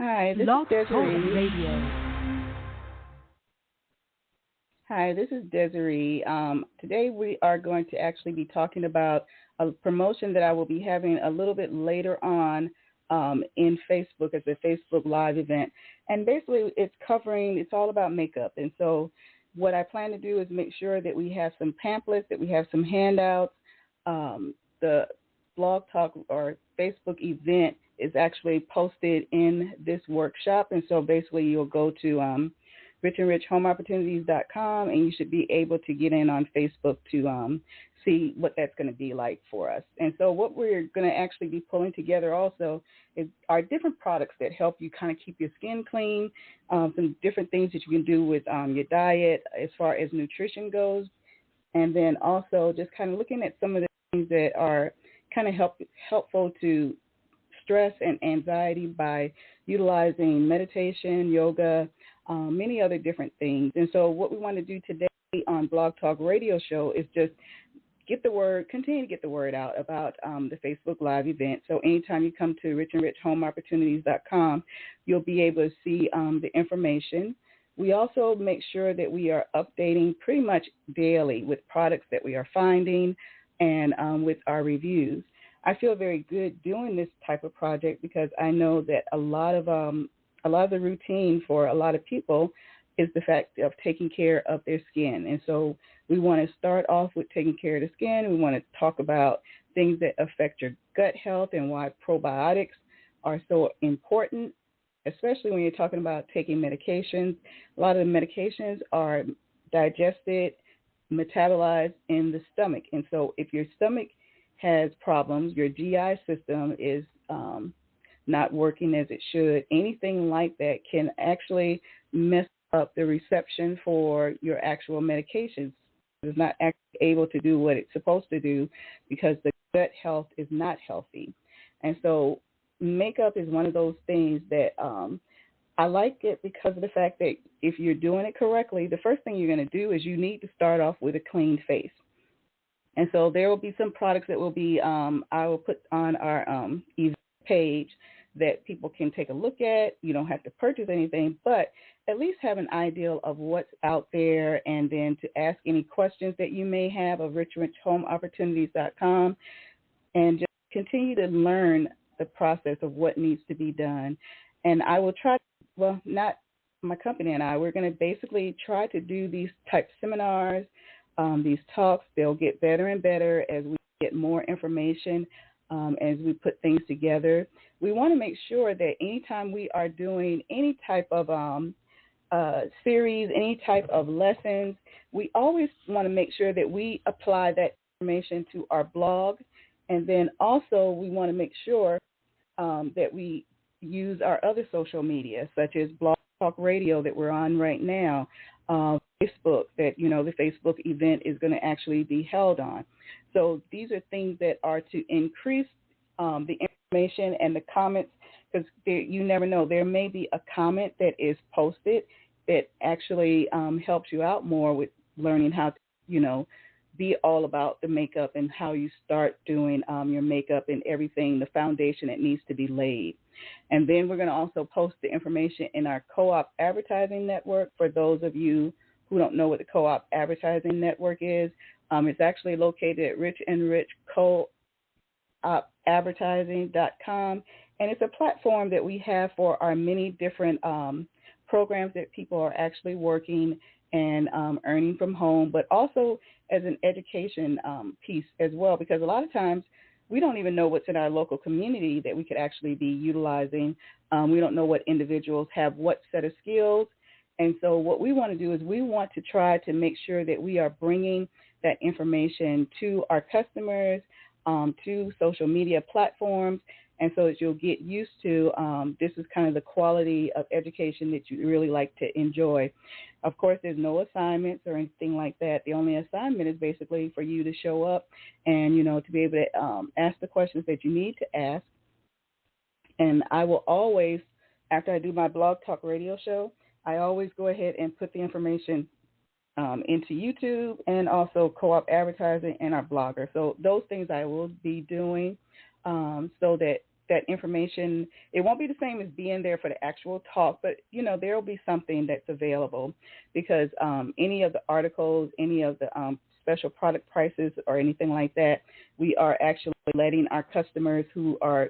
Hi, this is Blog Talk Desiree. Radio. Hi, this is Desiree. Today we are going to actually be talking about a promotion that I will be having a little bit later on in Facebook as a Facebook Live event. And basically it's all about makeup. And so what I plan to do is make sure that we have some pamphlets, that we have some handouts. The Blog Talk or Facebook event is actually posted in this workshop. And so basically you'll go to richandrichhomeopportunities.com, and you should be able to get in on Facebook to see what that's going to be like for us. And so what we're going to actually be pulling together also are different products that help you kind of keep your skin clean, some different things that you can do with your diet as far as nutrition goes, and then also just kind of looking at some of the things that are kind of helpful to stress and anxiety by utilizing meditation, yoga, many other different things. And so what we want to do today on Blog Talk Radio Show is just continue to get the word out about the Facebook Live event. So anytime you come to richandrichhomeopportunities.com, you'll be able to see the information. We also make sure that we are updating pretty much daily with products that we are finding and with our reviews. I feel very good doing this type of project because I know that a lot of the routine for a lot of people is the fact of taking care of their skin. And so we want to start off with taking care of the skin. We want to talk about things that affect your gut health and why probiotics are so important, especially when you're talking about taking medications. A lot of the medications are digested, metabolized in the stomach. And so if your stomach has problems, your GI system is not working as it should, anything like that can actually mess up the reception for your actual medications. It's not actually able to do what it's supposed to do because the gut health is not healthy. And so makeup is one of those things that I like it because of the fact that if you're doing it correctly, the first thing you're going to do is you need to start off with a clean face. And so there will be some products that will be, I will put on our event page that people can take a look at. You don't have to purchase anything, but at least have an idea of what's out there, and then to ask any questions that you may have of richandrichhomeopportunities.com, and just continue to learn the process of what needs to be done. And I will try, well, not my company and I, we're going to basically try to do these type seminars, these talks. They'll get better and better as we get more information, as we put things together. We want to make sure that anytime we are doing any type of series, any type of lessons, we always want to make sure that we apply that information to our blog. And then also we want to make sure that we use our other social media, such as Blog Talk Radio that we're on right now, Facebook, that, the Facebook event is going to actually be held on. So these are things that are to increase the information and the comments, because you never know. There may be a comment that is posted that actually helps you out more with learning how to, be all about the makeup and how you start doing your makeup and everything, the foundation that needs to be laid. And then we're going to also post the information in our co-op advertising network. For those of you who don't know what the co-op advertising network is, it's actually located at richandrichcoopadvertising.com, and it's a platform that we have for our many different programs that people are actually working and earning from home, but also as an education piece as well, because a lot of times we don't even know what's in our local community that we could actually be utilizing. We don't know what individuals have what set of skills. And so what we want to do is we want to try to make sure that we are bringing that information to our customers, to social media platforms, and so that you'll get used to this is kind of the quality of education that you really like to enjoy. Of course, there's no assignments or anything like that. The only assignment is basically for you to show up and, to be able to ask the questions that you need to ask. And I will always, after I do my Blog Talk Radio show, I always go ahead and put the information into YouTube and also co-op advertising and our blogger. So those things I will be doing so that that information, it won't be the same as being there for the actual talk, but, there will be something that's available because any of the articles, any of the special product prices or anything like that, we are actually letting our customers who are,